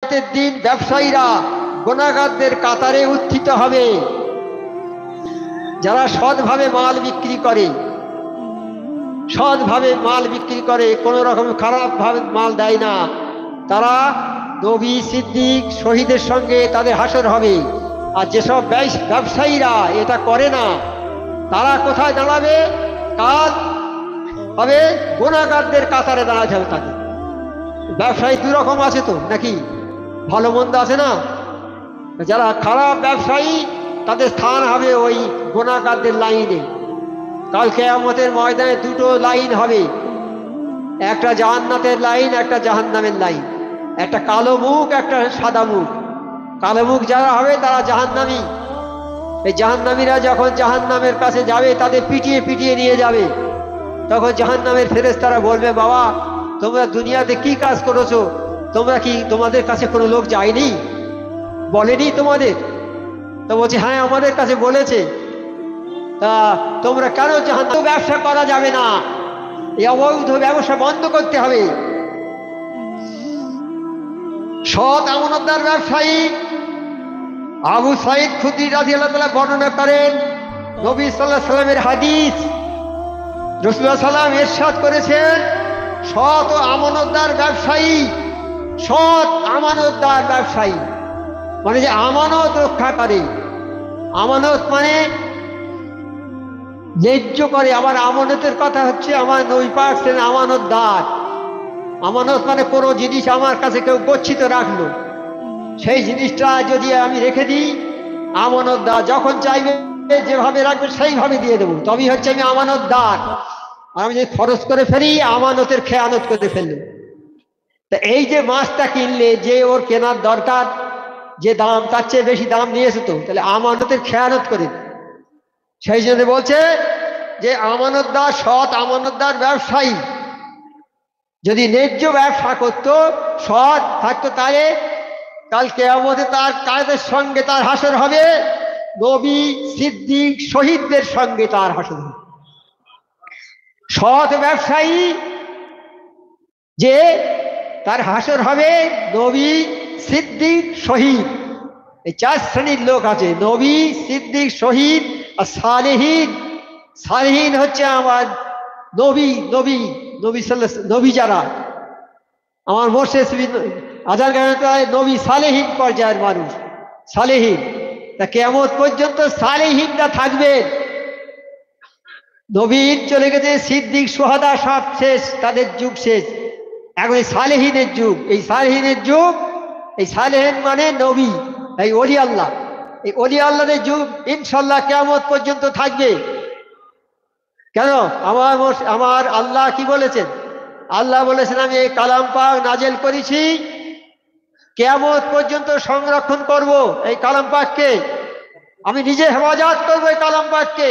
কিয়ামতের দিন ব্যবসায়ীরা গুনাহগারদের কাতারে উত্থিত হবে। যারা সৎভাবে মাল বিক্রি করে, সৎভাবে মাল বিক্রি করে, কোনো রকম খারাপ ভাবে মাল দেয় না, তারা নবী সিদ্দিক শহীদের সঙ্গে তাদের হাসর হবে। আর যেসব ব্যবসায়ীরা এটা করে না, তারা কোথায় দাঁড়াবে? কাল হবে গুনাহগারদের কাতারে দাঁড়াতে হবে তাদের। ব্যবসায়ী দুই রকম আছে তো নাকি, ভালো মন্দ আছে না? যারা খারাপ ব্যবসায়ী তাদের স্থান হবে ওই গুনাহগারদের লাইনে। কাল কিয়ামতের ময়দানে দুটো লাইন হবে, একটা জান্নাতের লাইন, একটা জাহান্নামের লাইন। একটা কালো মুখ, একটা সাদা মুখ। কালো মুখ যারা হবে তারা জাহান্নামী। এই জাহান্নামীরা যখন জাহান্নামের কাছে যাবে, তাদের পিটিয়ে পিটিয়ে নিয়ে যাবে। তখন জাহান্নামের ফেরেশতারা বলবে, বাবা তোমরা দুনিয়াতে কি কাজ করেছো? তোমরা কি, তোমাদের কাছে কোনো লোক যায়নি, বলেনি তোমাদের? তো বলছে, হ্যাঁ আমাদের কাছে বলেছে। তা তোমরা কেন জাহান্নামে? ব্যবসা করা যাবে না, এই অবৈধ ব্যবসা বন্ধ করতে হবে। সৎ আমানতদার ব্যবসায়ী আবু সাঈদ খুদরি রাদিয়াল্লাহু তাআলা বর্ণনা করেন, নবী সাল্লাল্লাহু আলাইহি ওয়াসাল্লামের হাদিস। রাসূলুল্লাহ সাল্লাল্লাহু আলাইহি ওয়াসাল্লাম ইরশাদ করেছেন, সৎ ও আমানতদার ব্যবসায়ী, সৎ আমানতদার ব্যবসায়ী মানে যে আমানত রক্ষা করে। আমানত মানে ন্যায্য করে। আবার আমানতের কথা হচ্ছে, আমার নবী পাক ছিলেন আমানতদার। আমানত মানে কোনো জিনিস আমার কাছে কেউ গচ্ছিত রাখলো, সেই জিনিসটা যদি আমি রেখে দিই, আমানতদার। যখন চাইবে যেভাবে রাখবে সেইভাবে দিয়ে দেবো, তবেই হচ্ছে আমি আমানতদার। আর আমি যদি খরচ করে ফেলি, আমানতের খেয়ানত করে ফেললো। তা এই যে মাছটা কিনলে, যে ওর কেনার দরকার, যে দাম তার চেয়ে বেশি দাম নিয়েছে, তো তাহলে আমানতের খেয়ানত করে। সেই জন্য বলছে যে আমানতদার, সৎ আমানতদার ব্যবসায়ী যদি ন্যায্য ব্যবসা করতো, সৎ থাকতো, তাহলে কাল কিয়ামতে তার কাদের সঙ্গে তার হাসর হবে? নবী সিদ্দিক শহীদদের সঙ্গে তার হাসর হবে। সৎ ব্যবসায়ী যে তার হাসর হবে নবী, সিদ্দিক, শহীদ। এই চার শ্রেণীর লোক আছে, নবী, সিদ্দিক, শহীদ আর সালেহীন। সালেহীন হচ্ছে আমার নবী, নবী নবী নবী যারা আমার মোর্শেদ আজার গায়ে নবী সালেহীন পর্যায়ের মানুষ, সালেহীন। তা কিয়ামত পর্যন্ত সালেহীনরা থাকবে। নবীন চলে গেছে, সিদ্দিক, সুহাদা সব শেষ, তাদের যুগ শেষ। এখন এই সালেহীনের যুগ, এই সালেহীনের যুগ। এই সালেহীন মানে নবী, এই ওলি আল্লাহ। এই ওলি আল্লাহদের যুগ ইনশাল্লাহ কিয়ামত পর্যন্ত থাকবে। কেন? আমার আল্লাহ কি বলেছেন? আল্লাহ বলেছেন, আমি এই কালাম পাক নাজেল করেছি, কিয়ামত পর্যন্ত সংরক্ষণ করব এই কালাম পাককে। আমি নিজে হেফাজত করবো এই কালাম পাককে।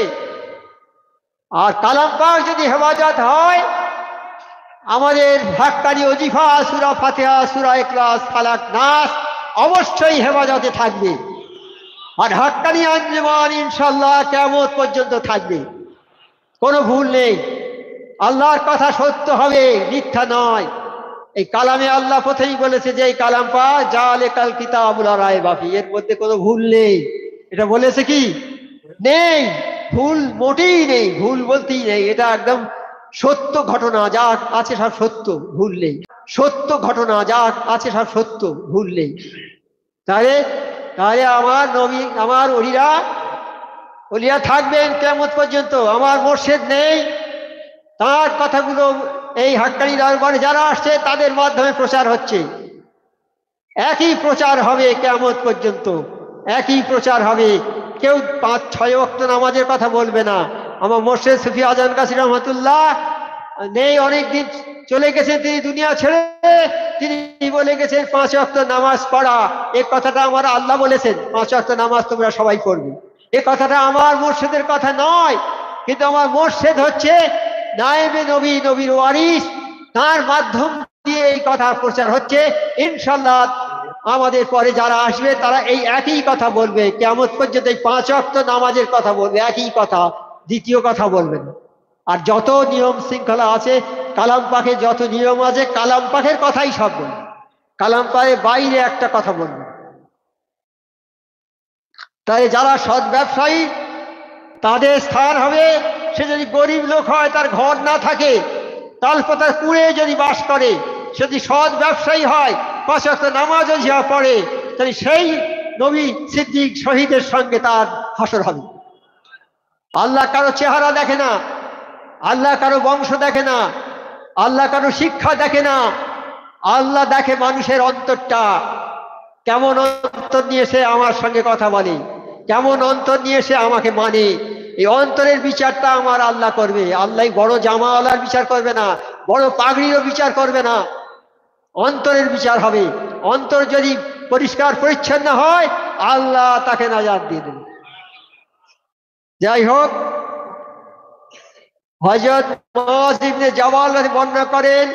আর কালাম পাক যদি হেফাজত হয়, আমাদের হাক্কানি ওজিফা, সূরা ফাতিহা, সূরা ইখলাস, ফালাক, নাস অবশ্যই হেফাজতে থাকবে। আর হাক্কানি আঞ্জুমান ইনশাআল্লাহ কিয়ামত পর্যন্ত থাকবে, কোনো ভুল নেই। আল্লাহর কথা সত্য হবে, মিথ্যা নয়। এই কালামে আল্লাহ প্রথমেই বলেছে যে এই কালাম পাক জালিকাল কিতাবুল লা রাইবা ফীহি, এর মধ্যে কোনো ভুল নেই। এটা বলেছে কি? নেই, ভুল মোটেই নেই, ভুল বলতেই নেই। এটা একদম সত্য ঘটনা, যা আছে সব সত্য, ভুল নেই। সত্য ঘটনা, যা আছে সব সত্য, ভুল নেই। তাহলে তাহলে আমার নবী, আমার ওলিয়া থাকবেন কিয়ামত পর্যন্ত। আমার মোর্শেদ নেই, তার কথাগুলো এই হাক্কানি দরবারে যারা আসছে তাদের মাধ্যমে প্রচার হচ্ছে। একই প্রচার হবে কিয়ামত পর্যন্ত, একই প্রচার হবে। কেউ 5-6 ওয়াক্ত নামাজের কথা বলবে না। আমার মোর্শেদ সুফি আজান কাসি রহমতুল্লাহ নেই, অনেকদিন চলে গেছেন তিনি দুনিয়া ছেড়ে। তিনি বলে গেছেন 5 ওয়াক্ত নামাজ পড়া, এই কথাটা আমার আল্লাহ বলেছেন, 5 ওয়াক্ত নামাজ তোমরা সবাই পড়বে। এই কথাটা আমার মোর্শেদের কথা নয়, কিন্তু আমার মোর্শেদ হচ্ছে নায়েবে নবী, নবীর ওয়ারিস, তার মাধ্যম দিয়ে এই কথা প্রচার হচ্ছে। ইনশাআল্লাহ আমাদের পরে যারা আসবে তারা এই একই কথা বলবে, কিয়ামত পর্যন্ত এই 5 ওয়াক্ত নামাজের কথা বলবে, একই কথা, দ্বিতীয় কথা বলবেন। আর যত নিয়ম শৃঙ্খলা আছে, কালাম পাকের যত নিয়ম আছে, কালাম পাকের কথাই সব বলবে। কালাম পায়ে বাইরে একটা কথা বলবে। তাই যারা সৎ ব্যবসায়ী তাদের স্থান হবে, সে যদি গরিব লোক হয়, তার ঘর না থাকে, তালপাতার কুড়ে যদি বাস করে, যদি সৎ ব্যবসায়ী হয়, 5 ওয়াক্ত নামাজও যা পড়ে, তাহলে সেই নবী সিদ্দিক শহীদের সঙ্গে তার হাসর হবে। আল্লাহ কারো চেহারা দেখে না, আল্লাহ কারো বংশ দেখে না, আল্লাহ কারো শিক্ষা দেখে না, আল্লাহ দেখে মানুষের অন্তরটা। কেমন অন্তর নিয়ে সে আমার সঙ্গে কথা বলে, কেমন অন্তর নিয়ে সে আমাকে মানে, এই অন্তরের বিচারটা আমার আল্লাহ করবে। আল্লাহ বড় জামাওয়ালার বিচার করবে না, বড় পাগড়িরও বিচার করবে না, অন্তরের বিচার হবে। অন্তর যদি পরিষ্কার পরিচ্ছন্ন হয়, আল্লাহ তাকে নাজাত দিয়ে দেবে। যাই হোক, হযরত মুআয ইবনে জাবাল বর্ণনা করেন,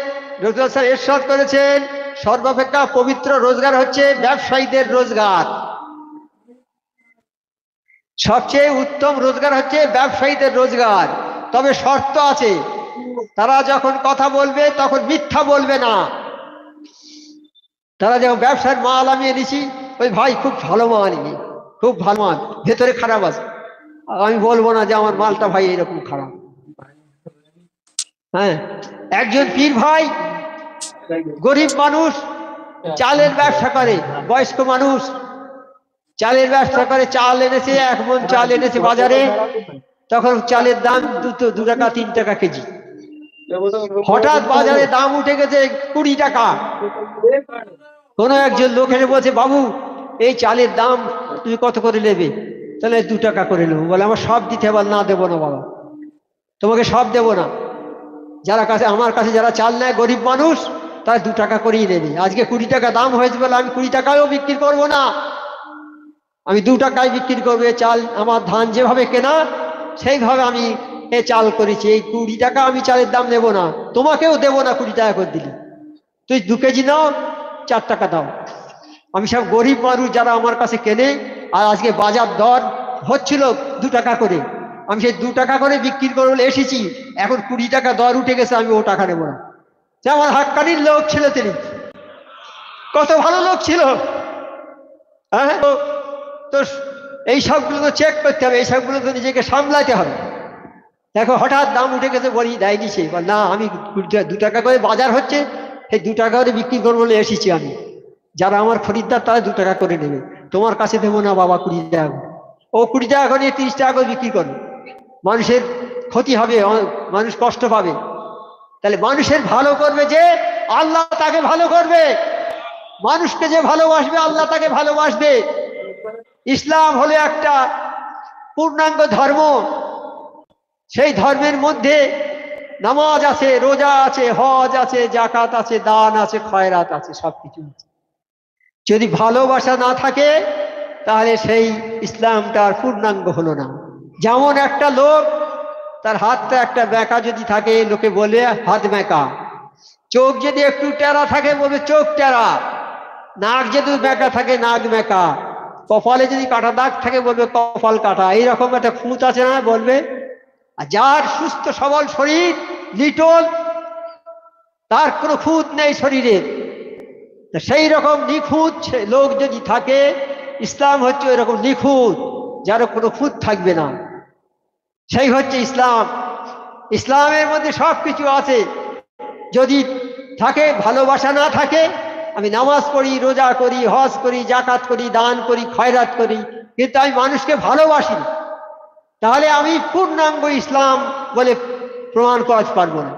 রাসূল সাল্লাল্লাহু আলাইহি ওয়াসাল্লাম ইরশাদ করেছেন, সর্বাপেক্ষা পবিত্র রোজগার হচ্ছে ব্যবসায়ীদের রোজগার। সবচেয়ে উত্তম রোজগার হচ্ছে ব্যবসায়ীদের রোজগার। তবে শর্ত আছে, তারা যখন কথা বলবে তখন মিথ্যা বলবে না। তারা যখন ব্যবসার মাল আমি এনেছি, ওই ভাই খুব ভালো মাল আনি, খুব ভালো মাল, ভেতরে খারাপ আছে, আমি বলবো না যে আমার মালটা ভাই এরকম খারাপ। হ্যাঁ, একজন পীর ভাই গরিব মানুষ, চালের ব্যবসা করে, বয়স্ক মানুষ চালের ব্যবসা করে, চাল এনেছে, 1 মণ চাল এনেছে বাজারে, তখন চালের দাম 2 টাকা 3 টাকা কেজি। হঠাৎ বাজারে দাম উঠে গেছে 20 টাকা। কোনো একজন লোক এসে বলছে, বাবু এই চালের দাম তুমি কত করে নেবে? তাহলে 2 টাকা করে নেবো। বলে, আমার সব দিতে হবে। না, দেবো না বাবা, তোমাকে সব দেবো না। যারা কাছে আমার কাছে যারা চাল নেয় গরিব মানুষ, তারা 2 টাকা করেই নেবে। আজকে 20 টাকা দাম হয়েছে বলে আমি 20 টাকায়ও বিক্রি করবো না, আমি 2 টাকায় বিক্রি করবো। চাল আমার ধান যেভাবে কেনা সেইভাবে আমি এ চাল করেছি, এই 20 টাকা আমি চালের দাম নেবো না, তোমাকেও দেবো না 20 টাকা করে দিলি। তুই 2 কেজি নাও, 4 টাকা দাও। আমি সব গরিব মানুষ যারা আমার কাছে কেনে, আর আজকে বাজার দর হচ্ছিল 2 টাকা করে, আমি সেই 2 টাকা করে বিক্রি করে বলে এসেছি। এখন 20 টাকা দর উঠে গেছে, আমি ও টাকা নেবো না। সে আমার হাক্কানির লোক ছিল, তিনি কত ভালো লোক ছিল। হ্যাঁ, তো এই সবগুলো তো চেক করতে হবে, এই সবগুলো তো নিজেকে সামলাতে হবে। দেখো হঠাৎ দাম উঠে গেছে, বলি দেয়নি সে, না আমি 2 টাকা করে বাজার হচ্ছে, সেই 2 টাকা করে বিক্রি করবো বলে এসেছি আমি। যারা আমার খরিদ্দার তারা 2 টাকা করে নেবে, তোমার কাছে দেবো না বাবা 20 টাকা। ও 20 টাকা করে 30 টাকা করে বিক্রি করবে, মানুষের ক্ষতি হবে, মানুষ কষ্ট পাবে। তাহলে মানুষের ভালো করবে যে, আল্লাহ তাকে ভালো করবে। মানুষকে যে ভালোবাসবে, আল্লাহ তাকে ভালোবাসবে। ইসলাম হলো একটা পূর্ণাঙ্গ ধর্ম। সেই ধর্মের মধ্যে নামাজ আছে, রোজা আছে, হজ আছে, জাকাত আছে, দান আছে, খয়রাত আছে, সবকিছু আছে। যদি ভালোবাসা না থাকে, তাহলে সেই ইসলামটার পূর্ণাঙ্গ হলো না। যেমন একটা লোক, তার হাতটা একটা বেঁকা যদি থাকে, লোকে বলে হাত বেঁকা। চোখ যদি একটু টেরা থাকে, বলবে চোখ টেরা। নাক যদি বেঁকা থাকে, নাক বেঁকা। কপালে যদি কাটা দাগ থাকে, বলবে কপাল কাটা। এইরকম একটা খুঁত আছে না, বলবে। আর যার সুস্থ সবল শরীর, লিটল, তার কোনো খুঁত নেই শরীরের, সেই রকম নিখুঁত লোক যদি থাকে, ইসলাম হচ্ছে এরকম নিখুঁত, যার কোনো খুঁত থাকবে না, সেই হচ্ছে ইসলাম। ইসলামের মধ্যে সব কিছু আছে। যদি থাকে, ভালোবাসা না থাকে, আমি নামাজ পড়ি, রোজা করি, হজ করি, জাকাত করি, দান করি, খয়রাত করি, কিন্তু আমি মানুষকে ভালোবাসি, তাহলে আমি পূর্ণাঙ্গ ইসলাম বলে প্রমাণ করতে পারবো না।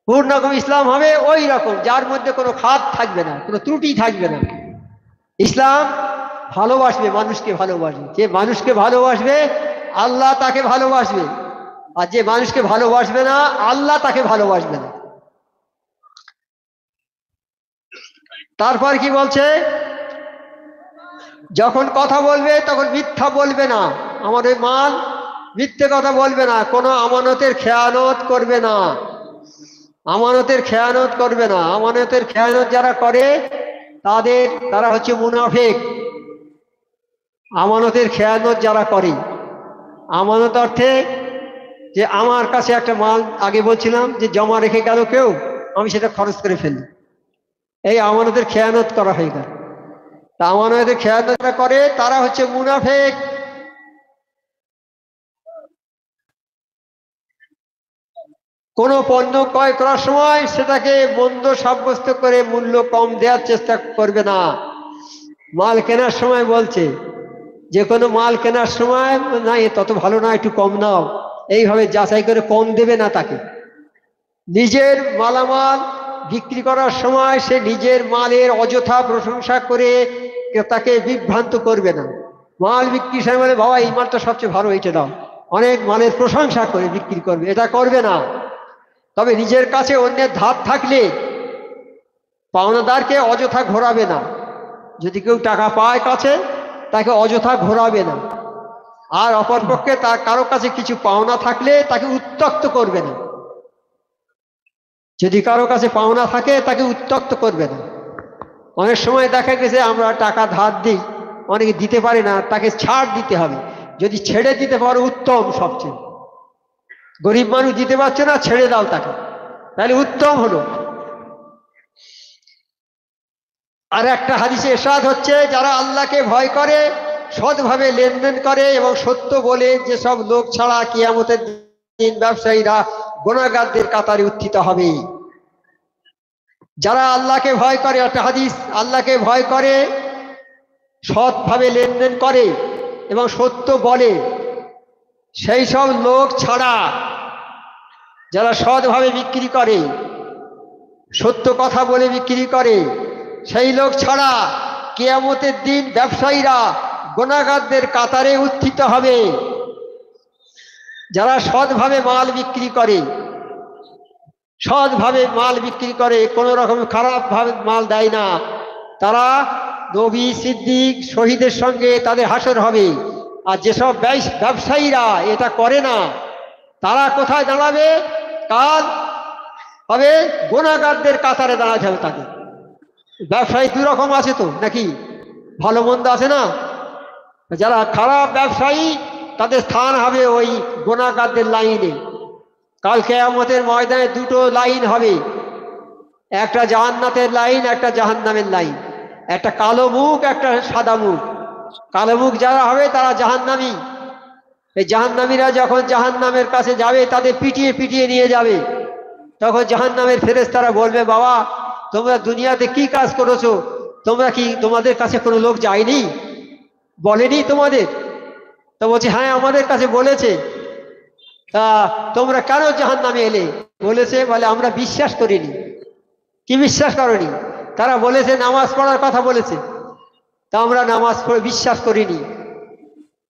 পূর্ণাঙ্গ ইসলাম হবে ওই রকম, যার মধ্যে কোনো খাত থাকবে না, কোনো ত্রুটি থাকবে না। ইসলাম ভালোবাসবে, মানুষকে ভালোবাসবে। যে মানুষকে ভালোবাসবে, আল্লাহ তাকে ভালোবাসবে। আর যে মানুষকে ভালোবাসবে না, আল্লাহ তাকে ভালোবাসবে না। তারপর কি বলছে, যখন কথা বলবে তখন মিথ্যা বলবে না। আমার ওই মাল, মিথ্যে কথা বলবে না, কোনো আমানতের খেয়ানত করবে না, আমানতের খেয়ানত করবে না। আমানতের খেয়ানত যারা করে, তারা হচ্ছে মুনাফিক। আমানতের খেয়ানত যারা করে, আমানত অর্থে যে আমার কাছে একটা মাল, আগে বলছিলাম যে জমা রেখে গেল কেউ, আমি সেটা খরচ করে ফেলি, এই আমানতের খেয়ানত করা হয়ে গেল। তা আমানতের খেয়ানত করে তারা হচ্ছে মুনাফিক। কোনো পণ্য ক্রয় করার সময় সেটাকে মন্দ সাব্যস্ত করে মূল্য কম দেওয়ার চেষ্টা করবে না। মাল কেনার সময় বলছে, যে কোনো মাল কেনার সময় না এ তত ভালো না, একটু কম নাও, এইভাবে যাচাই করে কম দেবে না তাকে। নিজের মালামাল বিক্রি করার সময় সে নিজের মালের অযথা প্রশংসা করে তাকে বিভ্রান্ত করবে না। মাল বিক্রির সময় বলে, বাবা এই মালটা সবচেয়ে ভালো, এইটা দাও, অনেক মালের প্রশংসা করে বিক্রি করবে, এটা করবে না। তবে নিজের কাছে অন্যের ধার থাকলে পাওনাদারকে অযথা ঘোরাবে না। যদি কেউ টাকা পায় কাছে, তাকে অযথা ঘোরাবে না। আর অপরপক্ষে তার কারো কাছে কিছু পাওনা থাকলে তাকে উত্ত্যক্ত করবে না। যদি কারো কাছে পাওনা থাকে তাকে উত্ত্যক্ত করবে না। অনেক সময় দেখা গেছে আমরা টাকা ধার দিই, অনেকে দিতে পারে না, তাকে ছাড় দিতে হবে। যদি ছেড়ে দিতে পারো উত্তম, সবচেয়ে। গরিব মানুষ দিতে পারছে না, ছেড়ে দাও তাকে, তাহলে উত্তম হলো। আর একটা হাদিসে ইরশাদ হচ্ছে, যারা আল্লাহকে ভয় করে, সৎভাবে লেনদেন করে এবং সত্য বলে, যেসব লোক ছাড়া কিয়ামতের দিন ব্যবসায়ীরা গুনাহগারদের কাতারে উত্থিত হবে। যারা আল্লাহকে ভয় করে, একটা হাদিস, আল্লাহকে ভয় করে, সৎভাবে লেনদেন করে এবং সত্য বলে, সেই সব লোক ছাড়া, যারা সৎভাবে বিক্রি করে, সত্য কথা বলে বিক্রি করে, সেই লোক ছাড়া কিয়ামতের দিন ব্যবসায়ীরা গুনাহগারদের কাতারে উত্থিত হবে। যারা সৎভাবে মাল বিক্রি করে, সৎভাবে মাল বিক্রি করে, কোনো রকম খারাপ ভাবে মাল দেয় না, তারা নবী, সিদ্দিক, শহীদের সঙ্গে তাদের হাসর হবে। আর যেসব ব্যবসায়ীরা এটা করে না, তারা কোথায় দাঁড়াবে? কাল হবে গুনাহগারদের কাতারে দাঁড়াতে হবে তাদের। ব্যবসায়ী দুই রকম আছে তো নাকি, ভালো মন্দ আছে না? যারা খারাপ ব্যবসায়ী, তাদের স্থান হবে ওই গুনাহগারদের লাইনে। কাল কিয়ামতের ময়দানে দুটো লাইন হবে, একটা জান্নাতের লাইন, একটা জাহান্নামের লাইন। একটা কালো মুখ, একটা সাদা মুখ। কালো মুখ যারা হবে তারা জাহান্নামী। এই জাহান্নামীরা যখন জাহান্নামের কাছে যাবে, তাদের পিটিয়ে পিটিয়ে নিয়ে যাবে। তখন জাহান্নামের ফেরেশতারা বলবে, বাবা তোমরা দুনিয়াতে কি কাজ করেছো? তোমরা কি, তোমাদের কাছে কোনো লোক যায়নি, বলেনি তোমাদের? তো বলছে, হ্যাঁ আমাদের কাছে বলেছে। তা তোমরা কেন জাহান্নামে এলে? বলেছে, বলে আমরা বিশ্বাস করিনি। কি বিশ্বাস করনি? তারা বলেছে নামাজ পড়ার কথা বলেছে, তা আমরা নামাজ পড়ে বিশ্বাস করিনি।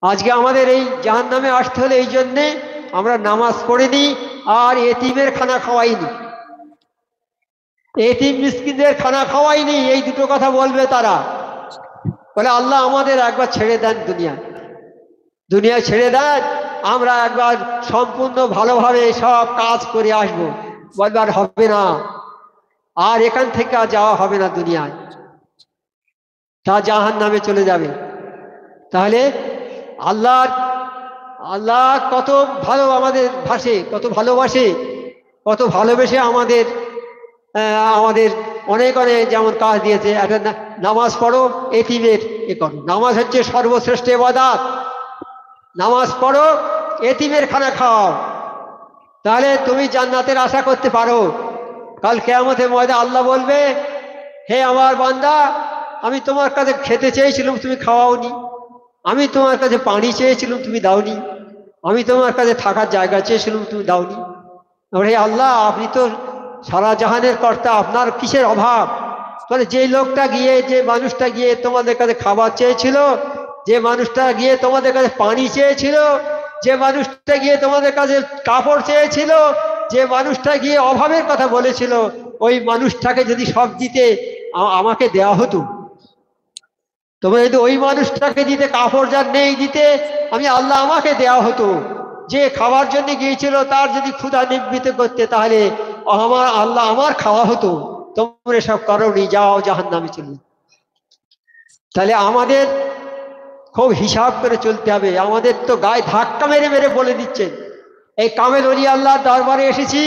আজকে আমাদের এই জাহান্নামে আসতে হলে এই জন্যে আমরা নামাজ পড়িনি আর এতিমের খানা খাওয়াইনি, এতিম মিসকিনদের খানা খাওয়াইনি। এই দুটো কথা বলবে তারা। বলে, আল্লাহ আমাদের একবার ছেড়ে দেন, দুনিয়ায় ছেড়ে দেন, আমরা একবার সম্পূর্ণ ভালোভাবে সব কাজ করে আসবো। বলবে, আর হবে না, আর এখান থেকে আর যাওয়া হবে না দুনিয়ায়। তা জাহান্নামে চলে যাবে। তাহলে আল্লাহ কত ভালো আমাদের কত ভালোবাসে, কত ভালোবেসে আমাদের অনেক অনেক যেমন কাজ দিয়েছে। একটা নামাজ পড়ো, এতিমের এ করো। নামাজ হচ্ছে সর্বশ্রেষ্ঠ ইবাদত। নামাজ পড়ো, এতিমের খানা খাও, তাহলে তুমি জান্নাতের আশা করতে পারো। কাল কিয়ামতের ময়দানে আল্লাহ বলবে, হে আমার বান্দা, আমি তোমার কাছে খেতে চেয়েছিলাম, তুমি খাওয়াওনি। আমি তোমার কাছে পানি চেয়েছিলাম, তুমি দাওনি। আমি তোমার কাছে থাকার জায়গা চেয়েছিলাম, তুমি দাওনি। হে আল্লাহ, আপনি তো সারা জাহানের কর্তা, আপনার কিসের অভাব? বলে, যে লোকটা গিয়ে, যে মানুষটা গিয়ে তোমাদের কাছে খাবার চেয়েছিল, যে মানুষটা গিয়ে তোমাদের কাছে পানি চেয়েছিল, যে মানুষটা গিয়ে তোমাদের কাছে কাপড় চেয়েছিল, যে মানুষটা গিয়ে অভাবের কথা বলেছিল, ওই মানুষটাকে যদি সব দিতে আমাকে দেওয়া হতো, তোমরা যদি ওই মানুষটাকে দিতে, কাপড় যার নেই দিতে, আমি আল্লাহ আমাকে দেওয়া হতো। যে খাওয়ার জন্য গিয়েছিল তার যদি ক্ষুধা নিবৃত্ত করতে, তাহলে আমার আল্লাহ আমার খাওয়া হতো। তোমরা সব করোনি, যাও জাহান্নামে চলে। তাহলে আমাদের খুব হিসাব করে চলতে হবে। আমাদের তো গায়ে ধাক্কা মেরে মেরে বলে দিচ্ছেন, এই কামেল ওলি আল্লাহর দরবারে এসেছি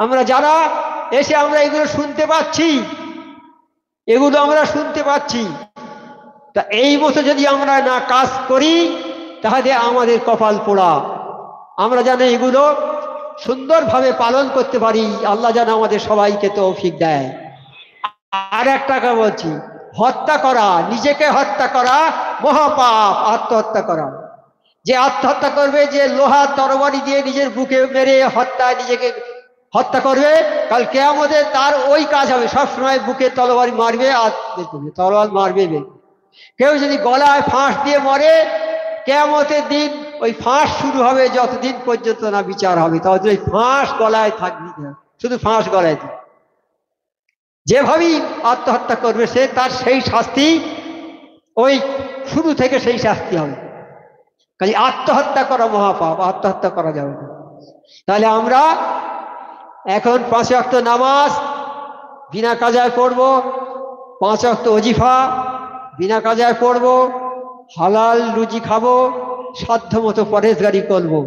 আমরা, যারা এসে আমরা এগুলো শুনতে পাচ্ছি, এগুলো আমরা শুনতে পাচ্ছি। তা এই বছর যদি আমরা না কাজ করি তাহলে আমাদের কপাল পোড়া। আমরা যেন এগুলো সুন্দরভাবে পালন করতে পারি, আল্লাহ যেন আমাদের সবাইকে তৌফিক দেয়। আর একটা কথা বলছি, হত্যা করা, নিজেকে হত্যা করা মহাপাপ। আত্মহত্যা করা, যে আত্মহত্যা করবে, যে লোহা তরবারি দিয়ে নিজের বুকে মেরে নিজেকে হত্যা করবে, কাল কিয়ামতে তার ওই কাজ হবে। সবসময় বুকে তরবারি মারবে আর তরবারি মারবে। কেউ যদি গলায় ফাঁস দিয়ে মরে, কিয়ামতের দিন ওই ফাঁস শুরু হবে যতদিন পর্যন্ত না বিচার হবে, ততদিন ওই ফাঁস গলায় থাকবে, শুধু ফাঁস গলায় দিবে। যেভাবেই আত্মহত্যা করবে সে, তার সেই শাস্তি ওই শুরু থেকে সেই শাস্তি হবে। কাজে আত্মহত্যা করা মহাপাপ, আত্মহত্যা করা যাবে না। তাহলে আমরা এখন 5 ওয়াক্ত নামাজ বিনা কাজায় পড়ব, 5 ওয়াক্ত ওজিফা বিনা কাজায় পড়ব, হালাল রুজি খাবো, সাধ্য মতো পরেজগারি করবো।